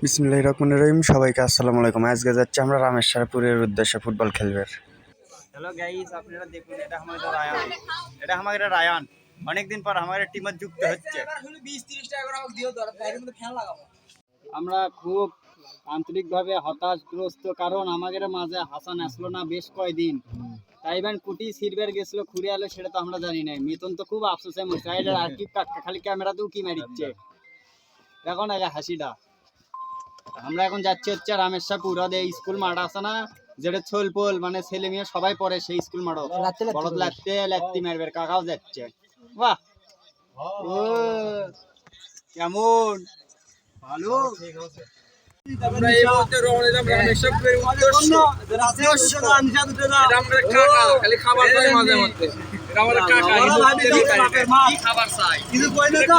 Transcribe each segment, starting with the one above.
বিসমিল্লাহির রহমানির রহিম। সবাইকে আসসালামু আলাইকুম। আজকে যাচ্ছি আমরা রামেশ্বরপুরের উদ্দেশ্যে ফুটবল খেলবে। হ্যালো গাইস, আপনারা দেখুন এটা আমাদের রায়ান। এটা আমাদের রায়ান অনেকদিন পর আমাদের টিমে যুক্ত হচ্ছে। আমরা খুব আন্তরিকভাবে হতাশগ্রস্ত, কারণ আমাদের মাঝে হাসান আসলো না বেশ কয়দিন। তাইবান কুটি সিলভার গেছিল ঘুরে আলো সেটা তো আমরা জানি না। মিতন তো খুব আফসোসে মরছে, আর কি খালি ক্যামেরাতেও কি মারিচ্ছে এখন আগে হাসিটা। আমরা এখন যাচ্ছি হচ্ছে রামেশ্বরপুর, এই স্কুল মাঠ আছে না যেটা ছোলপোল মানে ছেলে মেয়ে সবাই পড়ে, সেই স্কুল মাঠ বড় লাগতে মারবে। কাকাও যাচ্ছে। বাহ, ও কেমন ভালো। আমরা এই মুহূর্তে রওনা দিলাম রামেশ্বরপুরের উদ্দেশ্যে। খালি খাবার চাই মাঝে মধ্যে। আমার কাকা কি খাবার চাই কিছু কইলে তো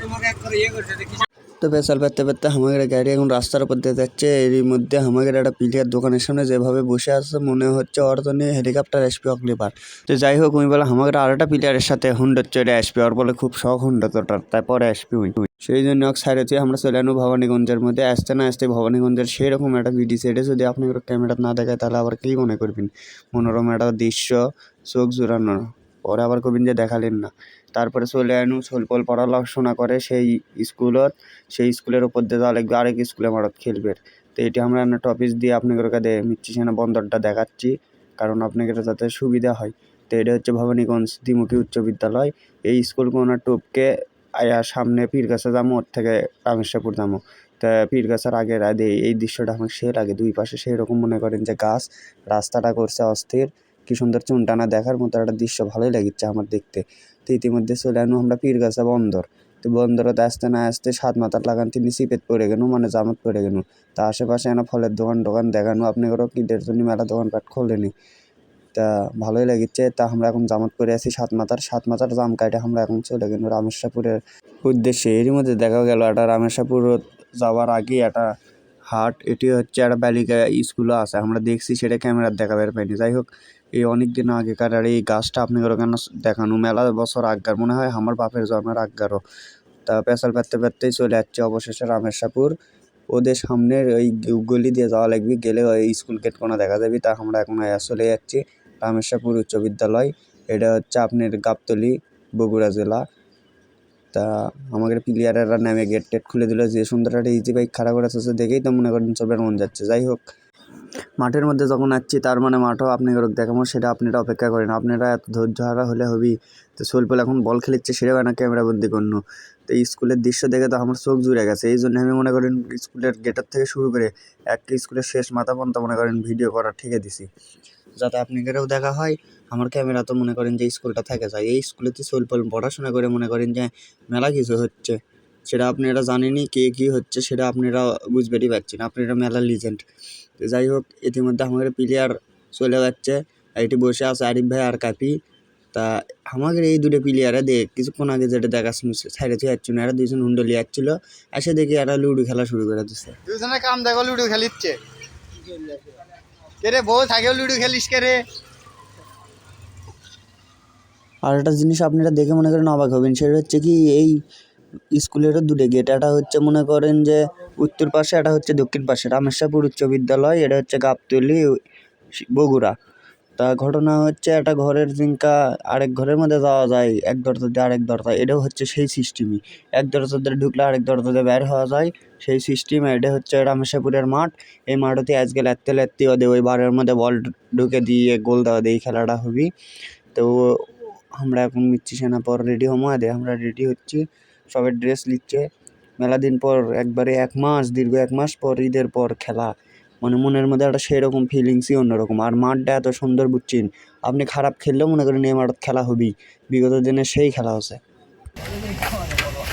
তোমাকে একবার ইয়ে করতে দেখি। তো পেছাল পারতে পারতে আমাদের গাড়ি এখন রাস্তার উপর দিয়ে যাচ্ছে। এর মধ্যে আমাদের একটা প্লেয়ার দোকানের সামনে যেভাবে বসে আছে মনে হচ্ছে ওর জন্য হেলিকপ্টার আসবে অগলিবার। তো যাই হোক, ওই বলে আমাদের আর একটা প্লেয়ারের সাথে হুন্ডার চড়ে আসবে, ওর বলে খুব শখ হুন্ডা তোটার, তারপরে আসবে ওই। সেই জন্য সাইডে চেয়ে আমরা চলে আনো ভবানীগঞ্জের মধ্যে। আসতে না আসতে ভবানীগঞ্জের সেরকম একটা ভিডিও সেটে যদি আপনি ক্যামেরা না দেখায় তাহলে আবার কী মনে করবেন, মনোরম একটা দৃশ্য, চোখ জোড়ানো। পরে আবার কবিন যে দেখালেন না। তারপরে চলে আনু সোলপল পড়াশোনা করে সেই স্কুলত, সেই স্কুলের উপর দিয়ে যাওয়া লাগবে আরেক স্কুলে মারত খেলবে। তো এটি আমরা টপিস দিয়ে আপনাদের কাছে মিচ্ছি সেনা বন্দরটা দেখাচ্ছি, কারণ আপনাদের যাতে সুবিধা হয়। তো এটা হচ্ছে ভবানীগঞ্জ দ্বিমুখী উচ্চ বিদ্যালয়। এই স্কুল কোনার টপকে সামনে পীরগাছা যাবো, ওর থেকে রামেশ্বরপুর যাবো। তা পীরগাছার আগের এই দৃশ্যটা আমার সে লাগে, দুই পাশে সেই রকম মনে করেন যে গাছ, রাস্তাটা করছে অস্থির, কি সুন্দর চুনটানা দেখার মতো একটা দৃশ্য, ভালোই লাগিচ্ছে আমার দেখতে। তো ইতিমধ্যে চলে আনো আমরা পীরগাছা বন্দর। তো বন্দরতে আসতে না আসতে 7 মাথার লাগান তিনি সিপেত পড়ে গেল, মানে জামত পড়ে গেল। তা আশেপাশে এনে ফলের দোকান দেখানো, আপনাদেরও কিদের জন্য মেলা দোকানপাট খোলেনি। তা ভালোই লাগিচ্ছে। তা আমরা এখন জামত পরে আছি 7 মাথার জাম কাটে আমরা এখন চলে গেল রামেশ্বরপুরের উদ্দেশ্যে। এরই মধ্যে দেখা গেল একটা রামেশ্বরপুর যাওয়ার আগে একটা হাট, এটি হচ্ছে একটা বালিকা স্কুলও আছে, আমরা দেখছি সেটা ক্যামেরার দেখাবার পাইনি। যাই হোক, এই অনেক দিন আগেকার আর এই গাছটা আপনাদের কেন দেখানো, মেলা বছর আগগার, মনে হয় আমার বাপের জন্মের আগগারও। তা পেঁচাল পারতেই চলে যাচ্ছে অবশেষে রামেশ্বরপুর। ওদের সামনের ওই গলি দিয়ে যাওয়া লাগবে, গেলে ওই স্কুল গেট কোনো দেখা যাবে। তা আমরা এখন চলে যাচ্ছি রামেশ্বরপুর উচ্চ বিদ্যালয়। এটা হচ্ছে আপনার গাবতলী, বগুড়া জেলা। তা আমাদের প্লেয়ারেরা নামে গেট টেট খুলে দিল, যে সুন্দর একটা ইজি বাইক খাড়া করে আছে দেখেই তো মনে করেন চোখের মন যাচ্ছে। যাই হোক, মাঠের মধ্যে যখন আসছি তার মানে মাঠও আপনাদের দেখাবো, সেটা আপনারা অপেক্ষা করেন। আপনারা এত ধৈর্য হারা হলে হবি। তো সোলপল এখন বল খেলিচ্ছে, সেটাও না ক্যামেরা বন্দি করুন। তো স্কুলের দৃশ্য দেখে তো আমার চোখ জুড়ে গেছে। এই জন্য আমি মনে করেন স্কুলের গেটের থেকে শুরু করে একটা স্কুলের শেষ মাথা পর্যন্ত মনে করেন ভিডিও করা ঠিকে দিছি, যাতে আপনাদেরও দেখা হয়। আমার ক্যামেরা তো মনে করেন যে স্কুলটা থেকে যায়, এই স্কুলেতে সোলপল পড়াশোনা করে মনে করেন যে মেলা কিছু হচ্ছে, সেটা আপনারা জানেনই। কে কী হচ্ছে সেটা আপনারা বুঝবেই পারছেন, আপনারা মেলা লিজেন্ড। তো যাই হোক, ইতিমধ্যে আমাদের প্লেয়ার চলে যাচ্ছে, এটি বসে আছে আরিফ ভাই আর কাপি। তা আমাদের এই দুটো প্লেয়ারে দেখ কিছুক্ষণ আগে যেটা দেখাচ্ছিল সাইডে যাচ্ছিল না, এরা দুইজন হুন্ডলি যাচ্ছিল, এসে দেখি এরা লুডো খেলা শুরু করে দিচ্ছে। দুজনে কাম দেখো লুডো খেলিচ্ছে কে রে, বউ থাকেও লুডো খেলিস কে রে। আর একটা জিনিস আপনারা দেখে মনে করেন অবাক হবেন, সেটা হচ্ছে কি এই স্কুলেরও দুটো গেট, এটা হচ্ছে মনে করেন যে উত্তর পাশে, এটা হচ্ছে দক্ষিণ পাশে। রামেশ্বরপুর উচ্চ বিদ্যালয়, এটা হচ্ছে গাবতলী, বগুড়া। তা ঘটনা হচ্ছে একটা ঘরের জিঙ্কা আরেক ঘরের মধ্যে যাওয়া যায়, এক দরজা দিয়ে আরেক দরজা, এটাও হচ্ছে সেই সিস্টেমই। এক দরজা দিয়ে ঢুকলে আরেক দরজা দিয়ে বের হওয়া যায়, সেই সিস্টেম। এটা হচ্ছে রামেশ্বরপুরের মাঠ। এই মাঠতে আজকে লাগতে ওদের ওই বারের মধ্যে বল ঢুকে দিয়ে গোল দেওয়া দিয়ে এই খেলাটা হবি। তো আমরা এখন মিচ্ছি সেনা পর রেডি হবো, আমরা রেডি হচ্ছি, সবাই ড্রেস নিচ্ছে। মেলা দিন পর একবারে দীর্ঘ 1 মাস পর ঈদের পর খেলা, মানে মনের মধ্যে একটা সেরকম ফিলিংসই অন্যরকম। আর মাঠটা এত সুন্দর বুঝছেন, আপনি খারাপ খেললেও মনে করেন এই মাঠ খেলা হবেই, বিগত দিনে সেই খেলা হচ্ছে।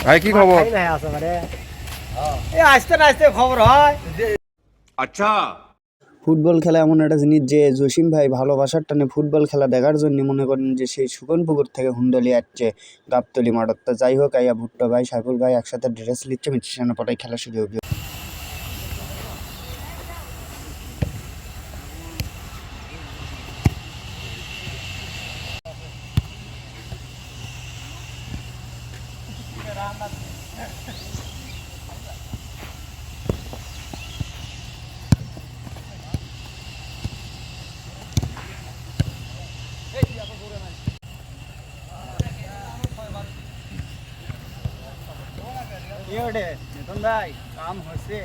ভাই কি খবর? আসতে না আসতে খবর হয়। আচ্ছা, ফুটবল খেলা এমন একটা জিনিস যে জসিম ভাই ভালোবাসার টানে ফুটবল খেলা দেখার জন্য মনে করেন যে সেই সুগনপুকুর থেকে হুন্ডলি আসছে গাবতলি মাঠত। তা যাই হোক, আইয়া ভুট্টো ভাই, সাইফুল ভাই একসাথে ড্রেস নিচ্ছে, মিচ্ছি সেনা পটাই খেলা শুরু হবে। ওঠে মিথুন ভাই, কাম হচ্ছে।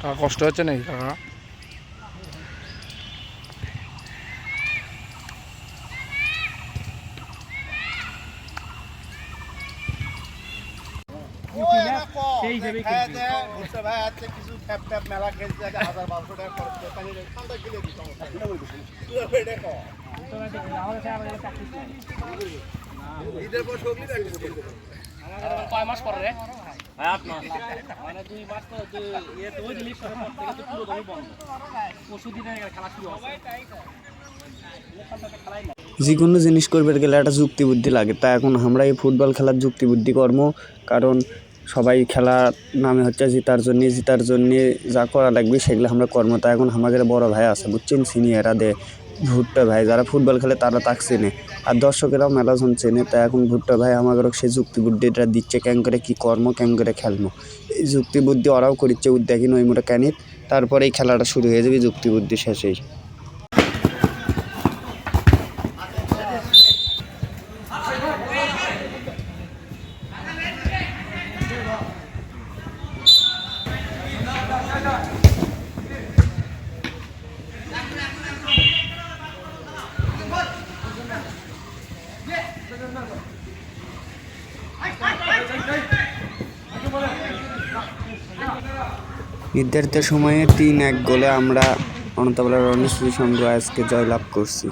কাকা কষ্ট হচ্ছে নাকি কাকা? যে কোনো জিনিস করবার গেলে একটা যুক্তি বুদ্ধি লাগে, তা এখন আমরা এই ফুটবল খেলার যুক্তি বুদ্ধি কর্ম, কারণ সবাই খেলার নামে হচ্ছে জিতার জন্যে যা করা লাগবে সেগুলো আমরা কর্ম। তা এখন আমাদের বড় ভাই আছে বুঝছেন, সিনিয়ররা দে ভুট্টা ভাই, যারা ফুটবল খেলে তারা তাক চেনে, আর দর্শকেরাও মেলাজন চেনে। তা এখন ভুট্টা ভাই আমাদের সেই যুক্তি বুদ্ধিটা দিচ্ছে, ক্যাং করে কী কর্ম, ক্যাং করে খেলবো। এই যুক্তি বুদ্ধি ওরাও করিচ্ছে উদ্যাগী নই মোটা ক্যানিত, তারপরে এই খেলাটা শুরু হয়ে যাবে যুক্তি বুদ্ধি শেষেই। নির্ধারিত সময়ে 3-1 গোলে আমরা অনন্তবেলা রণশ্রী সংঘ আজকে জয়লাভ করছি।